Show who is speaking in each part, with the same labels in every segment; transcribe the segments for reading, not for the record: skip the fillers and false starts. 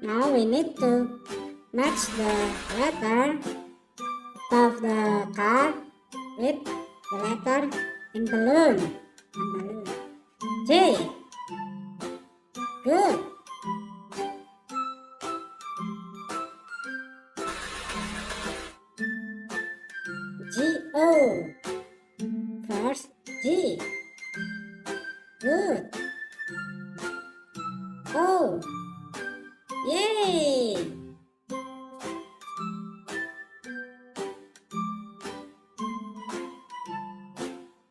Speaker 1: Now we need to match the letter of the card with the letter in balloon. J. Good. G-O. First G. Good. O. Yay!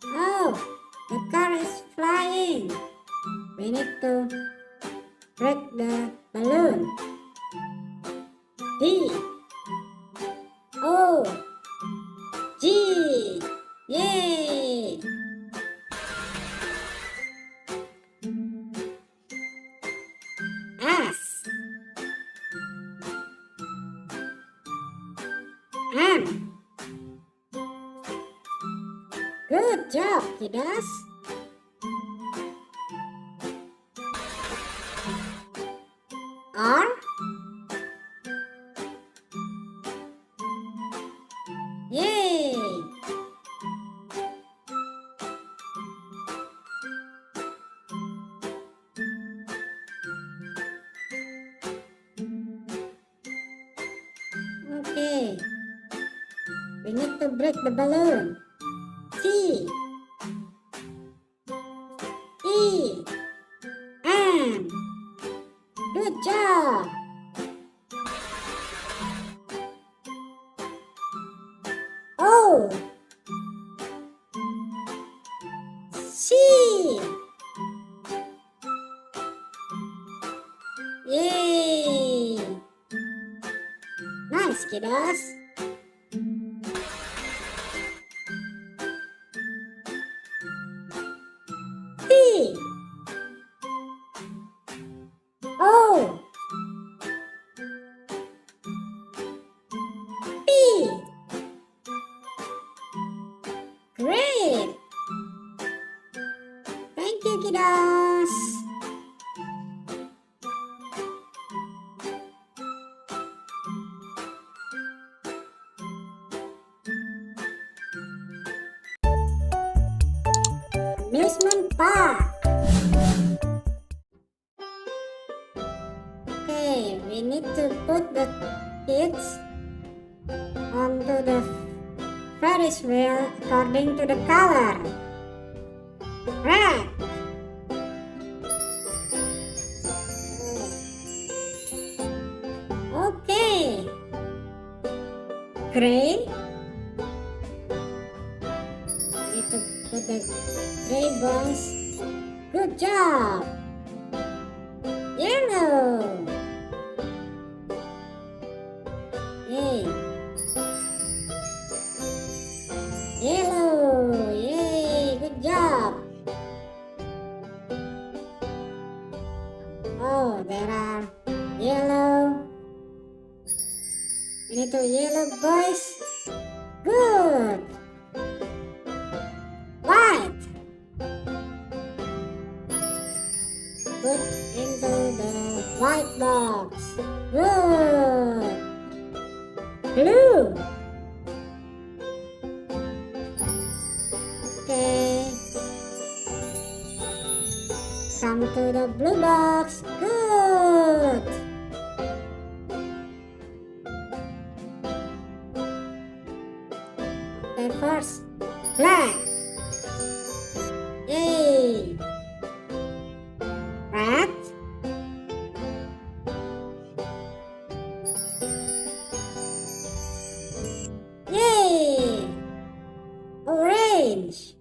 Speaker 1: Oh, the car is flying. We need to break the balloon. D. O. G. Yay! S. M. Good job, Kiddos. R. Yay! Okay. We need to break the balloon. T. E. N. Good job. O. C. Yay! Nice, Kiddos. T. O. P. Great. Thank you, Kiddos. Amusement park. Okay, we need to put the kids onto the Ferris wheel according to the color. Red. Okay. Gray. Need to put the gray balls. Good job. Yellow. Yay. Yellow. Yay. Good job. Oh, there are yellow. We need to yellow boys. Good. White. Put into the white box. Good. Blue. Okay. Come to the blue box. Good. Okay, first black. Yay. Red. Yay. Orange.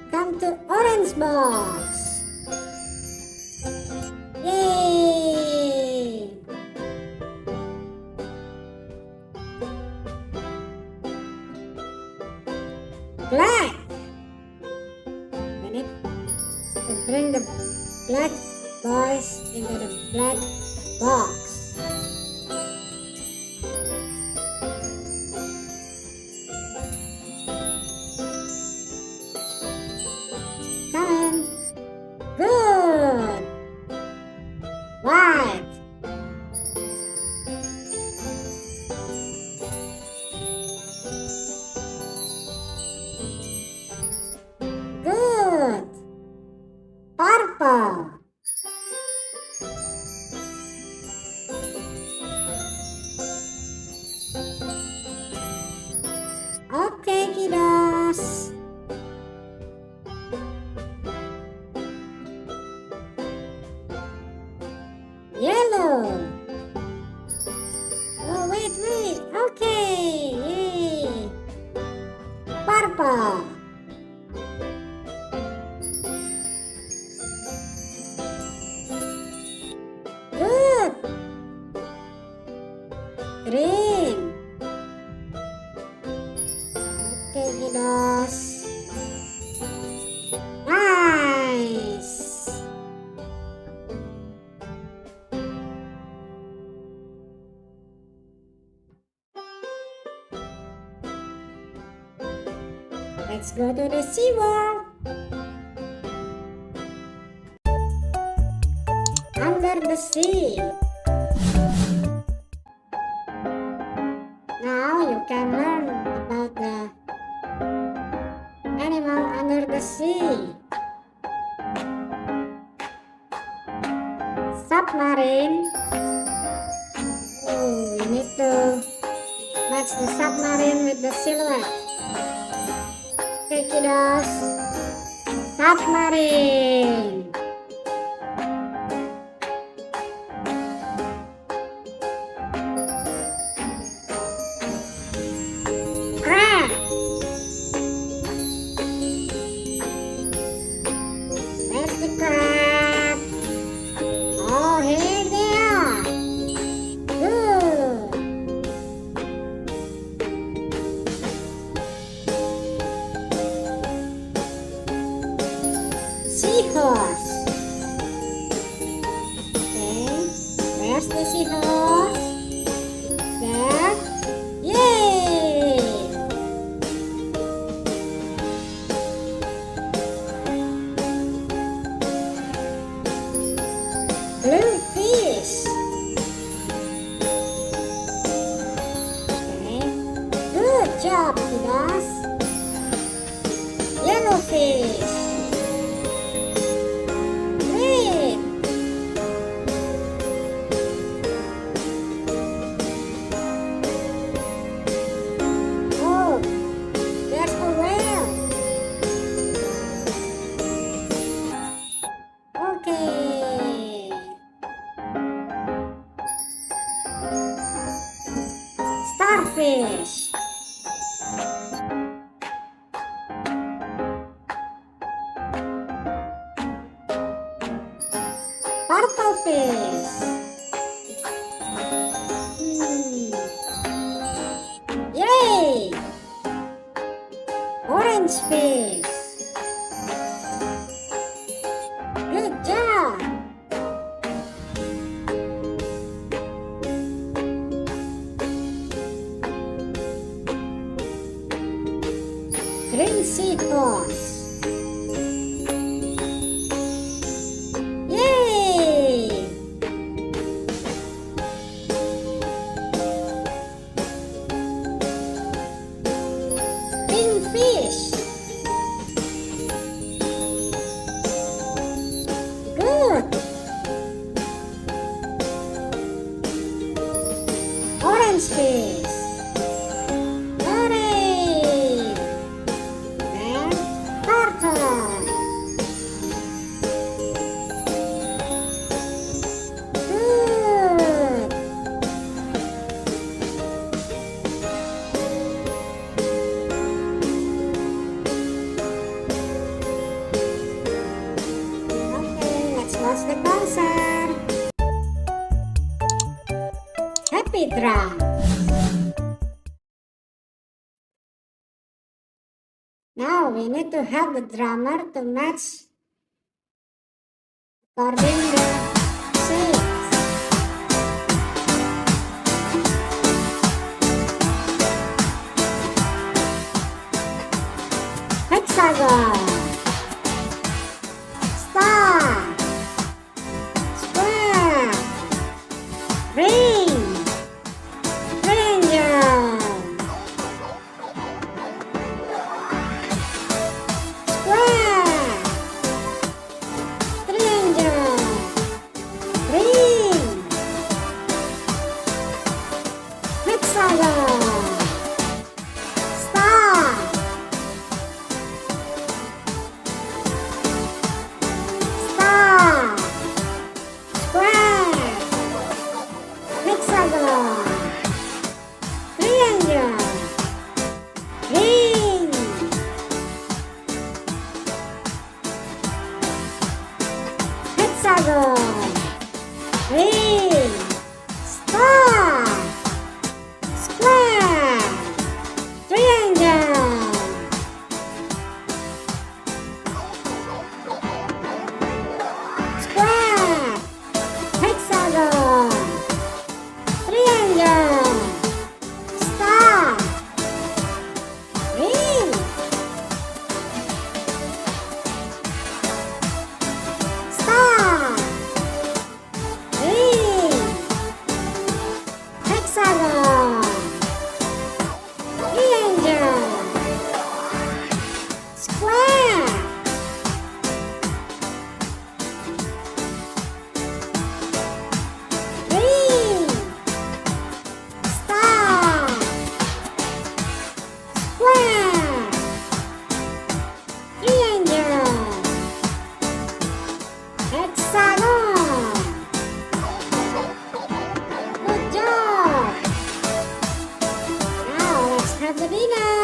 Speaker 1: Come to orange box. Yay. Black. We need to bring the black boys into the black box. Come in. Good. White. Good. Purple. Okay, kiddos. Yellow. Oh, wait. Okay. Yay. Purple. Good. Green. Okay, kiddos. Nice. Let's go to the sea world. Under the sea. Now you can learn about the animal under the sea. Submarine. Oh, we need to match the submarine with the silhouette. Okay, kiddos. Submarine. Crab. Where's the crab? Oh, here they are. Good. Seahorse. Okay, where's the seahorse? There. Yay! Blue fish. Okay, good job, kiddos. Yellow fish. Oh, there's a whale. Okay. Starfish. Purple fish. Yay! Orange fish. Good job. Green seahorse. Yay! Pink fish. Good. Orange fish. Hooray! And purple. Good. Okay, let's watch the concert. Happy drum. Now we need to help the drummer to match according the sheets. Hexagon. Star. Square. hexagon, ring, star, square, triangle, square, hexagon, triangle, star, ring, star, ring, hexagon, triangle, square, ring, star, square, triangle, hexagon. Good job. Now let's have the dinner.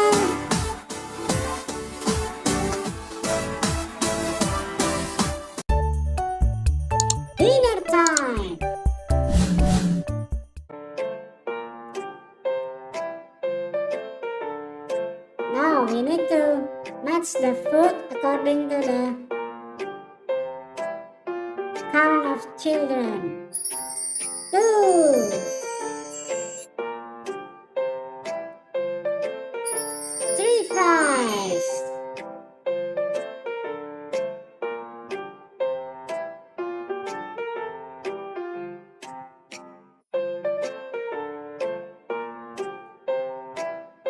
Speaker 1: Dinner time. Now we need to match the food according to the count of children. 2, 3 fries,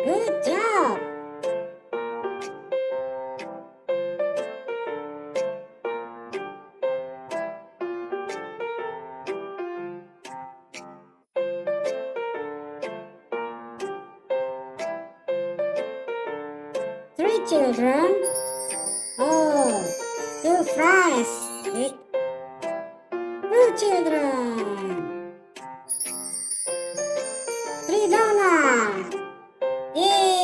Speaker 1: 'Good job! Three children. Oh, 2 fries with 2 children. 3 donuts. Yay!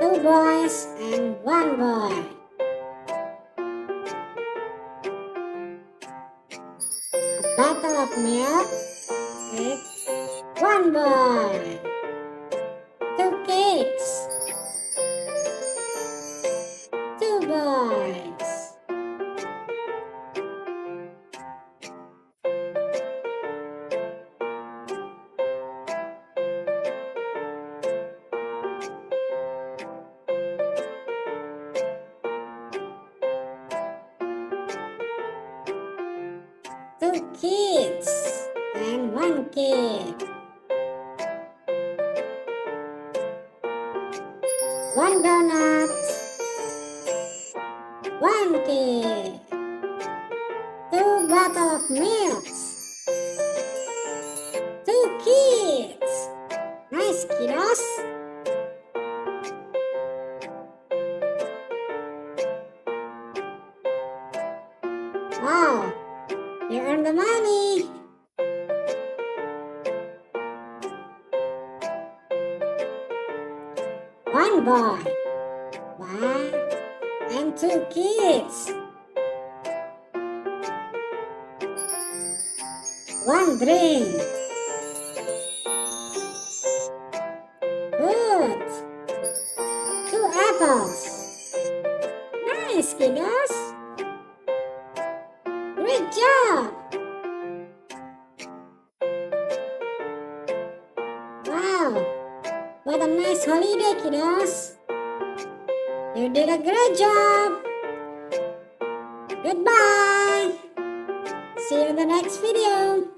Speaker 1: 2 boys and 1 boy. A bottle of milk with 1 boy. 2 cakes. 2 boys. 2 kids and 1 kid. 1 donut, 1 kid. 2 bottle of milk. 2 kids. Nice, kiddos. Wow, you earned the money. One boy, 1 and 2 kids. 1 drink. Good. 2 apples. Nice, kiddos. Great job. Wow, what a nice holiday, kiddos. You did a great job. Goodbye. See you in the next video.